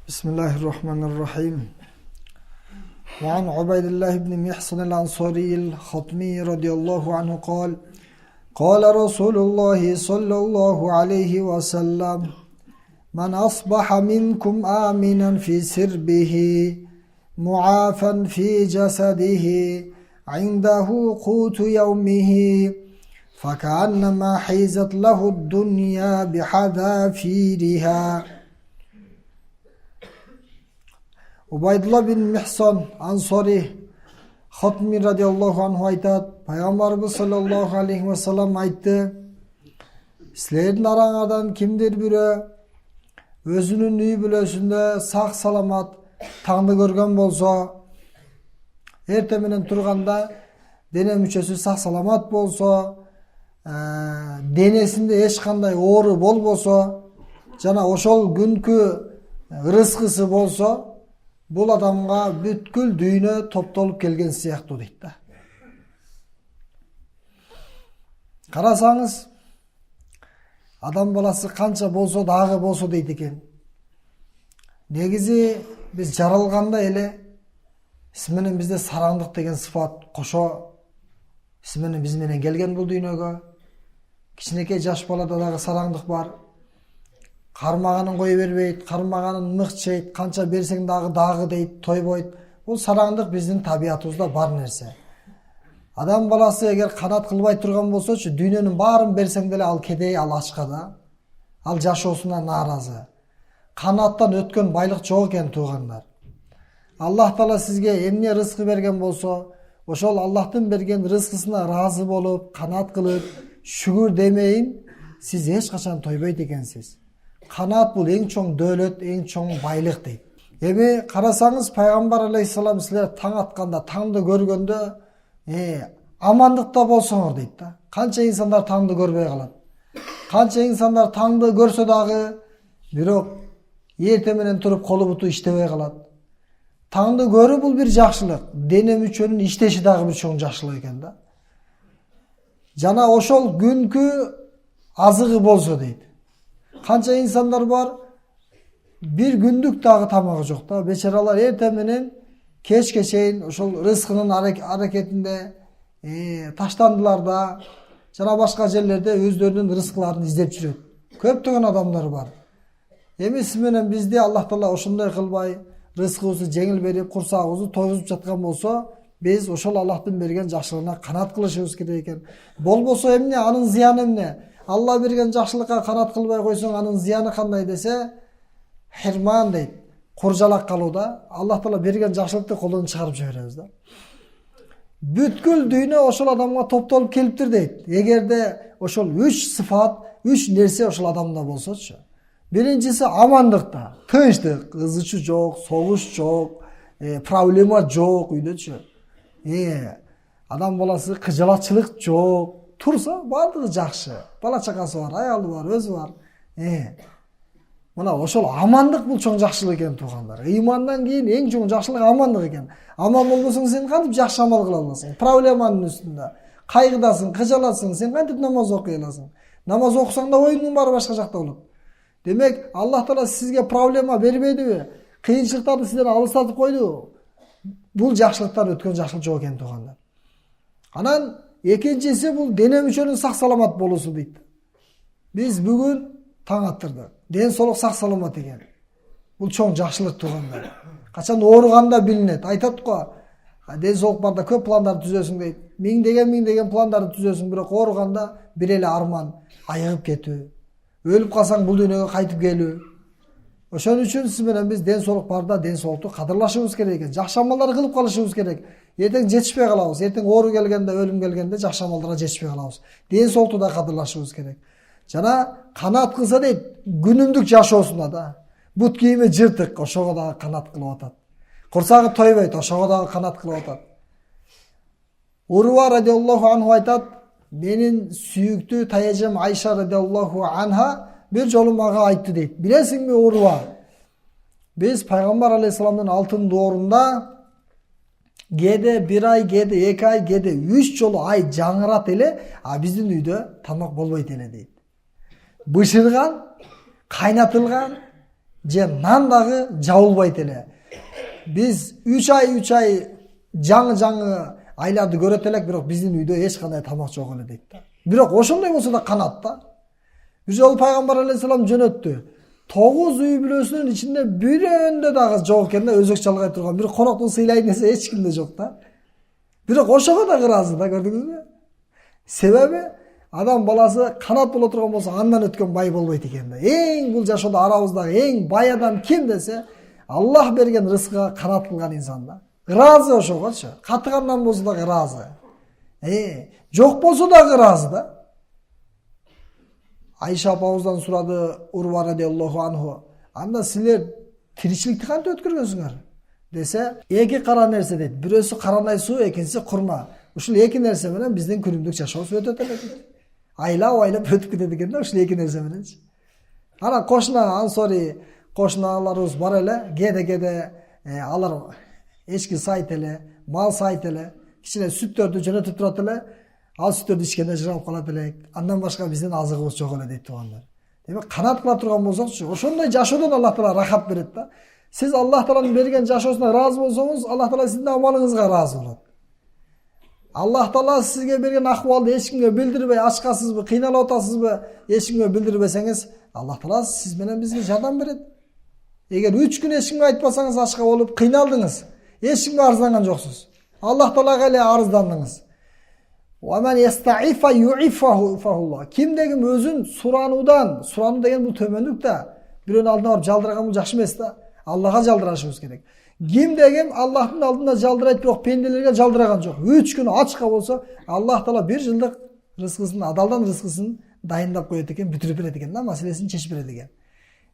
بسم الله الرحمن الرحيم. وعن عبيد الله بن محصن الأنصاري الخطمي رضي الله عنه قال: قال رسول الله صلى الله عليه وسلم: من أصبح منكم آمنا في سربه معافا في جسده عنده قوت يومه فكأنما حيزت له الدنيا بحذافيرها. Ubaydullah bin Mihson Ansori Xotmi radiyallahu anhu aytadi, Payg'ambarimiz sallallohu alayhi vasallam aytdi: Sizlarning arangizdan kimdir biri o'zining uy bo'lishida saq salomat tangni ko'rgan bo'lsa, erta menen turganda dene müchesi saq salomat bo'lsa, denesinde hech qanday o'ri bo'lmasa, jana oşol günkü rizqisi bo'lsa, бұл адамға бүткіл дүйнө топтолуп келген сыяктуу дейт да. Карасаңыз, адам баласы канча болсо дагы болсо дейт экен. Негизи биз жаралганда эле менен бизде сараңдык деген сыфат кошо менен биз менен келген бул дүйнөгө. Кичинекей жаш балада дагы сараңдык бар. Кармаганын кое бербейт, кармаганын мыкчейт, канча берсең дагы дейт, тойбойт. Бул сараңдык биздин табиятыбызда бар нерсе. Адам баласы эгер канат кылбай турган болсочу, дүйнөнүн баарын берсең деле ал кедей, ал ачка да. Ал жашоосуна нааразы. Канаттан өткөн байлык жок экен туугандар. Аллах Таала сизге эмне рызкы берген болсо, ошол Аллахтын берген рызкысына ыраазы болуп, канат кылып, шүгүр демейин, сиз эч качан тойбойт экенсиз. Канат бул эң чоң дөөлөт, эң чоң байлык дейт. Эми карасаңыз, Пайгамбар алейхиссалам силер таң атканда, таңды көргөндө, амандыкта болсоңор дейт да. Канча инсандар таңды көрбөй калат. Канча инсандар таңды көрсө дагы, бирок эрте менен туруп колу буту иштебей калат. Таңды көрүү бул бир жакшылык, дене мүчөнүн иштеши дагы бир чоң жакшылык экен да. Жана ошол күнкү азыгы болсо дейт. Канча инсандар бар, bir gündük дагы тамагы жок да. Бечаралар эрте менен кечке чейин ошол рызкынын аракетинде таштандылар да, жана башка жерлерде өздөрүнүн рызкыларын издеп жүрөт. Көптөгөн адамдар бар. Эми сиз менен бизди Аллах Таала ошондой кылбай, рызкыбызды жеңил берип, курсагыбызды тойгузуп жаткан болсо, биз ошол Аллахтын берген жакшылыгына канат кылышыбыз керек экен. Болбосо эмне, анын зыяны эмне? Алла берген жакшылыкка канат кылбай койсоң, анын зыяны кандай десе, хирман дейт. Куржалак калууда. Аллах Таала берген жакшылыкты колдон чыгарып жиберебиз да. Бүткүл дүйнө ошол адамга топтолуп келиптир дейт. Эгерде ошол 3 сыфат, 3 нерсе ошол адамда болсочу. Биринчиси амандыкта, тынчтык, ызычы жок, согуш жок, проблема жок үйдөчү. Адам баласы кыжалатчылык жок. Турса бардыгы жакшы. Бала чакасы бар, аялы бар, өзү бар. Мына ошол амандык бул чоң жакшылык экен туугандар. Ыймандан кийин эң чоң жакшылык амандык экен. Аман болбосоң сен кантип жакшы амал кыла аласың? Проблеманын үстүндө. Кайгыдасың, кыжалатсың, сен кантип намаз окуй аласың? Намаз окусаң да оюңдун баары башка жакта болот. Демек, Аллах Таала сизге проблема бербейдиби? Кыйынчылыктарды сизден алыстатып койду. Бул жакшылыктан өткөн жакшылык жок экен туугандар. Анан экинчиси бул дене мүчөнүн сак саламат болуусу дейт. Биз бүгүн таң аттырдык. Ден соолук сак саламат экен. Бул чоң жакшылык туугандар. Качан ооруганда билинет. Айтат го, ден соолук барда көп пландарды түзөсүң дейт. Миңдеген пландарды түзөсүң, бирок ооруганда бир эле арман айыгып кетүү. Өлүп калсаң бул дүйнөгө кайтып келүү. Ошон үчүн сиз менен биз ден соолук барда ден соолукту кадырлашыбыз керек экен. Жакшы амалдар кылып калышыбыз керек. Эртең жетишпей калабыз. Эртең оору келгенде, өлүм келгенде жакшы амалдарга жетишпей калабыз. Ден соолукту да кадырлашыбыз керек. Жана канат кылса дейт, күнүмдүк жашоосуна да. Бут кийими жыртык, ошого дагы канат кылып атат. Курсагы тойбойт, ошого дагы канат кылып атат. Урва радиаллаху анху айтат, менин сүйүктүү таяжам Айша радиаллаху анха bir жолу мага айтты дейт. Билесиңби Урва? Биз Пайгамбар алейхисаламдын алтын доорунда кээде 1 ай, кээде 2 ай, кээде 3 жолу ай жаңырат эле, а биздин үйдө тамак болбойт эле дейт. Бышырган, кайнатылган, же нан дагы жабылбайт эле. Биз 3 ай жаңы айларды көрөт элек, бирок биздин үйдө эч кандай тамак жок эле дейт да. Бирок ошондой болсо да канат да. Бир жолу пайгамбар алейхисалам жөнөттү. 9 үй бүлөсүнүн ичинде бирөөндө дагы жок экен да, өзөк чалгай турган. Бир коноктун сыйлайт нерсе эч кимде жок да. Бирок ошого да ыраазы да, көрдүңүзбү? Себеби адам баласы канат боло турган болсо андан өткөн бай болбойт экен да. Эң бул жашоодо арабыздагы эң бай адам ким десе, Аллах берген рызкыга канат кылган инсан да. Ыраазы ошогочу. Катыгандан болсо дагы ыраазы. Жок болсо дагы ыраазы да. Айша апабыздан сурады Урва радиаллаху анху. Анда силер тиричиликти кантип өткөргөнсүңөр? Десе, эки кара нерсе дейт. Бирөөсү каранай суу, экинчиси курма. Ушул эки нерсе менен биздин күнүмдүк жашообуз өтөт эле дейт. Айлап өтүп кетет экен да ушул эки нерсе мененчи. Ана кошуна ансори кошуналарыбыз бар эле, кээде алар эчки сайт эле, мал сайт эле, кичине сүттөрдү жөнөтүп турат эле. Ал сүттөрдү ичкенде жыралып калат элек. Андан башка биздин азыгыбыз жок эле дейт туугандар. Демек канат кыла турган болсокчу, ошондой жашоодон Аллах Таала рахат берет да. Сиз Аллах Тааланын берген жашоосуна ыраазы болсоңуз, Аллах Таала сиздин амалыңызга ыраазы болот. Аллах Таала сизге берген акыбалды эч кимге билдирбей, ачкасызбы, кыйналып атасызбы, эч кимге билдирбесеңиз, Аллах Таала сиз менен бизге жардам берет. Эгер 3 күн эч кимге айтпасаңыз, ачка болуп кыйналдыңыз, эч кимге арызданган жоксуз. Аллах Таалага эле арыздандыңыз. وَمَنْ يَسْتَعِفَ يُعِفَهُ. Кимдегим өзүн сурануу деген бул төмөндүк да. Бирөөнүн алдына барып жалдырган бул жакшы эмес да. Аллага жалдырашыбыз керек. Кимдегим Аллахтын алдында жалдырайт, бирок пенделерге жалдырган жок. 3 күн ачка болсо, Аллах Таала 1 жылдык рызкысын, адалдан рызкысын дайындап коет экен, бүтүрүп берет экен да, маселесин чечип берет экен.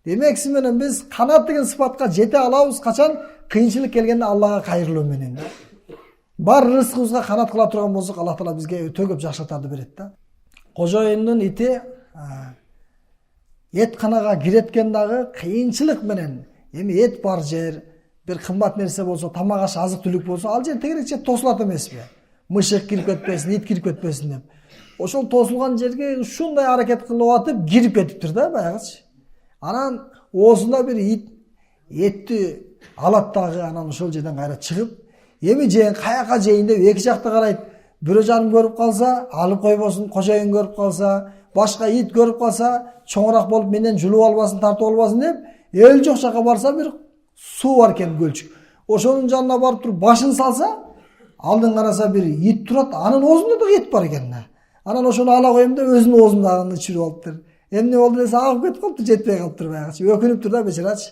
Демек сиз менен биз канат деген сыпатка жете алабыз качан? Кыйынчылык келгенде Аллага кайрылуу менен да. Бар рызкыбызга канат кыла турган болсок, Аллах Таала бизге өтө көп жакшылыктарды берет да. Кожоюндун ити этканага киреткен дагы кыйынчылык менен. Эми эт бар жер, бир кымбат нерсе болсо, тамак аш, азык түлүк болсо, ал жер тегерекче тосулат эмеспи? Мышык кирип кетпесин, ит кирип кетпесин деп. Ошол тосулган жерге ушундай аракет кылып атып, кирип кетиптир да баягычы. Анан оозунда бир ит этти алат дагы, анан ошол жерден кайра чыгып, эми жейин каяка жейин деп эки жакта карайт. Бирөө жарым көрүп калса, алып койбосун, кожоюн көрүп калса, башка ит көрүп калса, чоңураак болуп менден жулуп албасын, тартып албасын деп, эл жок жака барса бир суу бар экен, көлчүк. Ошонун жанына барып туруп башын салса, алдын караса бир ит турат, анын оозунда да ит бар экен да. Анан ошону ала коем деп өзүнүн оозундагыны чүрүп алыптыр. Эмне болду десе, агып кетип калыптыр, жетпей калыптыр баягычы. Өкүнүптүр да бечарачы.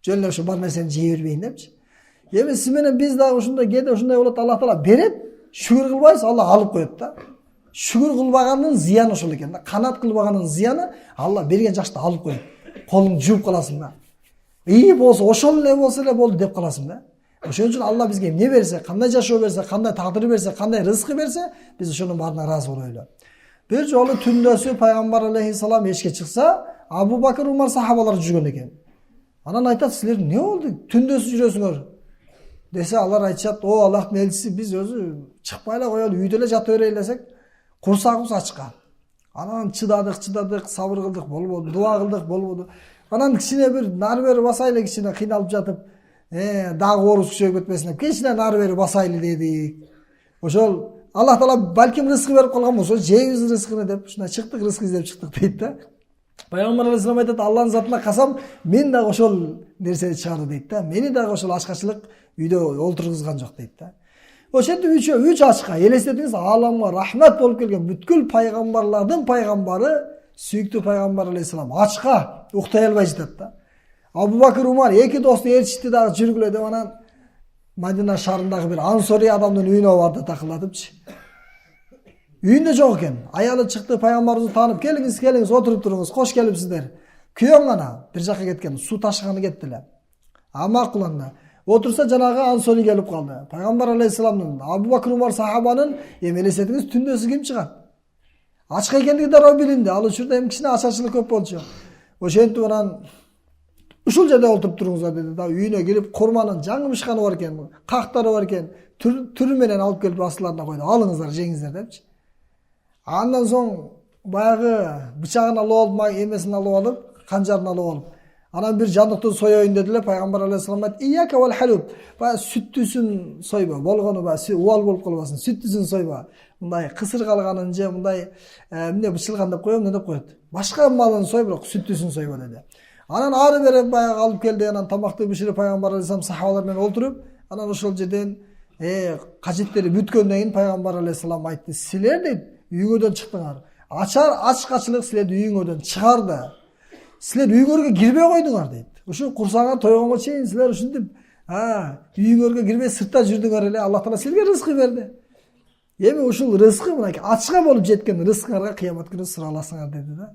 Жөн эле ошо бар нерсени жей бербейин депчи. Эми сиз менен биз дагы ушундай кээде ушундай болот, Аллах Таала берет, шүгүр кылбайбыз, Алла алып коет да. Шүгүр кылбаганын зыяны ошол экен да. Канат кылбаганын зыяны Алла берген жакшты алып коет. Колуңду жууп каласың да. Болсо, ошол эле болсо эле болду деп каласың да. Ошон үчүн Алла бизге эмне берсе, кандай жашоо берсе, кандай тагдыр берсе, кандай рызкы берсе, биз ошонун баарына ыраазы болойлу. Бир жолу түндөсү пайгамбар алейхиссалам эшикке чыкса, Абу Бакыр, Умар сахабалар жүргөн экен. Анан айтат, силер эмне болду? Түндөсү жүрөсүңөр? Десе алар айтышат, о Аллахтын элчиси, биз өзү чыкпай эле коелу, үйдө эле жата берейин десек, курсагыбыз ачка. Анан чыдадык, сабыр кылдык, болбоду, дуа кылдык, болбоду. Анан кичине бир нары бери басайлы, кичине кыйналып жатып, дагы ооруз күчөйүп кетпесин деп, кичине нары бери басайлы дедик. Ошол Аллах Таала балким рызкы берип калган болсо, жейбиз рызкыны деп, ушундай чыктык, рызкы издеп чыктык дейт да. Пайгамбар алейхисалам айтат, Алланын затына касам, мен дагы ошол нерсени чыгарды дейт да. Мени дагы ошол ачкачылык үйдө олтургузган жок дейт да. Ошентип үч ачка, элестетиңиз, ааламга рахмат болуп келген бүткүл пайгамбарлардын пайгамбары, сүйүктүү пайгамбар алейхисалам ачка уктай албай жатат да. Абу Бакыр, Умар эки досту ээрчитти дагы жүргүлө деп, анан Мадина шаарындагы бир ансори адамдын үйүнө барды такылдатыпчы. Үйүндө жок экен. Аялы чыкты, пайгамбарыбызды таанып, келиңиз, отуруп туруңуз, кош келипсиздер. Күйөөң гана бир жакка кеткен, суу ташыганы кетти эле. Макул анда. Отурса жанагы ансори келип калды. Пайгамбар алейхисаламдын, Абу Бакыр, Умар сахабанын эми элестетиңиз, түндөсү ким чыгат? Ачка экендиги дароо билинди. Ал учурда эми кичине ачарчылык көп болчу. Ошентип анан ушул жерде отуруп туруңуздар деди да. Үйүнө кирип, курманын жаңы бышканы бар экен, кактары бар экен, түрү менен алып келип астыларына койду. Алыңыздар, жеңиздер депчи. Андан соң баягы бычагын алып алып, эмесин алып алып, канжарын алып алып, Анан bir жандыкты соёюн дедилер. Пайгамбар алейхиссалам айтты: "Ияка вал халуб." Баягы сүттүсүн сойбо. Болгону баягы убал болуп калбасын. Сүттүсүн сойбо. Мындай кысыр калганын же мындай эмне бышылган деп коём, эмне деп коет. Башка малын сой, бирок сүттүсүн сойбо деди. Анан ары бери баягы алып келди. Анан тамакты биширип Пайгамбар алейхиссалам сахабалар менен отуруп, анан ошол жерден кажеттери бүткөндөн кийин Пайгамбар алейхиссалам айтты: "Силер дейт, үйгөдөн чыктыңар. Ачкачылык силерди үйүңөрдөн чыгарды. Силер үйгөргө кирбей койдуңар" дейт. Ушу курсаңар тойгонго чейин силер ушинтип үйүңөргө кирбей сыртта жүрдүңөр эле. Аллах Таала силерге рызкы берди. Эми ушул рызкы мынакей ачка болуп жеткен рызкыңарга кыямат күнү сураласыңар деди да.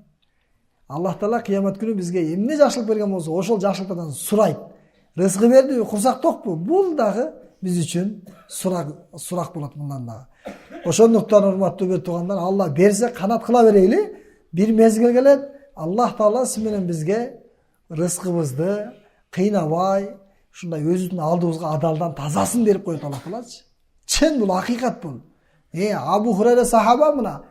Аллах Таала кыямат күнү бизге эмне жакшылык берген болсо, ошол жакшылыктардан сурайт. Рызкы бердиби, курсак токпу? Бул дагы биз үчүн сурак болот мындан дагы. Ошондуктан урматтуу бир туугандар, Алла берсе канат кыла берейли. Бир мезгил келет, Аллах Таала сиз менен бизге рызкыбызды кыйнабай, ушундай өзүнүн алдыбызга адалдан тазасын берип коет Аллах Таалачы. Чын бул, акыйкат бул. Абу Хурайра сахаба мына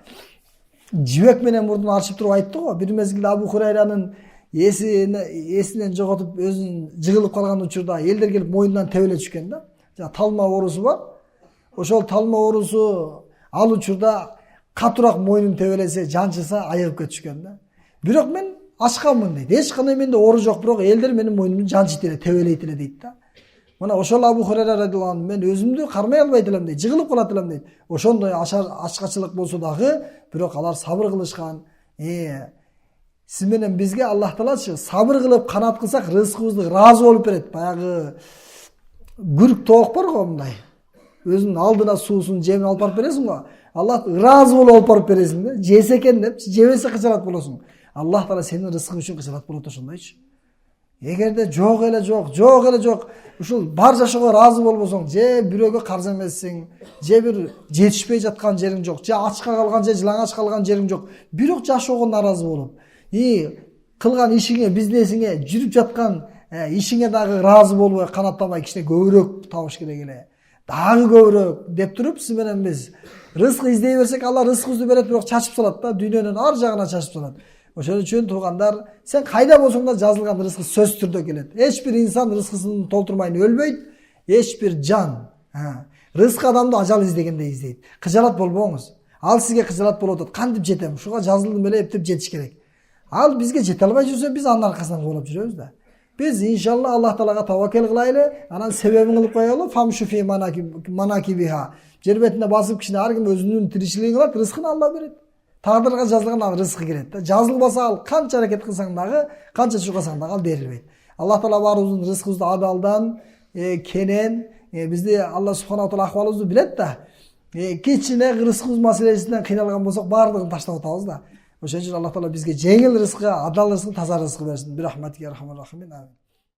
жибек менен мурдун арчып туруп айтты го. Бир мезгилде Абу Хурайранын эсинен жоготуп өзүнүн жыгылып калган учурда элдер келип мойнунан тебеле түшкөн да. Талма оорусу бар. Ошол талма оорусу ал учурда катуураак мойнун тебелесе, жанчыса айыгып кетишкен да. Бирок мен ачканмын дейт. Эч кандай менде оору жок, бирок элдер менин мойнумду жанчыйт эле, тебелейт эле дейт да. Мына ошол Абу Хурайра радиаллаху анху мен өзүмдү кармай албайт элем дейт, жыгылып калат элем дейт. Ошондой ачкачылык болсо дагы, бирок алар сабыр кылышкан. Сиз менен бизге Аллах Таалачы сабыр кылып канат кылсак, рызкыбызды ыраазы болуп берет. Баягы күрк тоок бар го мындай. Өзүнүн алдына суусун, жемин алып барып бересиң го. Аллах ыраазы болуп алып барып бересиң да. Жесе экен деп, жебесе кычалат болосуң. Аллах Таала сенин рызкың үчүн кычалат болот ошондойчу. Эгерде жок эле жок, ушул бар жашоого ыраазы болбосоң, же бирөөгө карыз эмессиң, же бир жетишпей жаткан жериң жок, же ачка калган, же жылаңач калган жериң жок, бирок жашоого наразы болуп, кылган ишиңе, бизнесиңе, жүрүп жаткан ишиңе дагы ыраазы болбой, канаттабай кичине көбүрөөк табыш керек эле. Дагы көбүрөөк деп туруп, сиз менен биз рызкы издей берсек, Алла рызкыбызды берет, бирок чачып салат да, дүйнөнүн ар жагына чачып салат. Ошон үчүн туугандар, сен кайда болсоң да жазылган рызкы сөз түрдө келет. Эч бир инсан рызкысын толтурмайын өлбөйт, эч бир жан. Рызкы адамды ажал издегендей издейт. Кыжалат болбоңуз. Ал сизге кыжалат болуп атат. Кантип жетем? Ушуга жазылдым эле, эптеп жетиш керек. Ал бизге жете албай жүрсө, биз анын аркасынан кубулуп жүрөбүз да. Биз иншалла Аллах Таалага таваккал кылайлы, анан себебин кылып коелу. Фамшуфи манакибиха. Жер бетинде басып кичине ар ким өзүнүн тиричилигин кылат, рызкын Алла берет. Тагдырга жазылган ал рызкы кирет да. Жазылбаса ал канча аракет кылсаң дагы, канча чуркасаң дагы ал берилбейт. Аллах Таала баарыбыздын рызкыбызды адалдан, кенен, бизди Алла субханаху таала акыбалыбызды билет да. Кичине рызкыбыз маселесинен кыйналган болсок, баардыгын таштап атабыз да. Ошон үчүн Аллах Таала бизге жеңил рызкы, адал рызкы, таза рызкы берсин. Бирахматике архамар рахимин. Амин.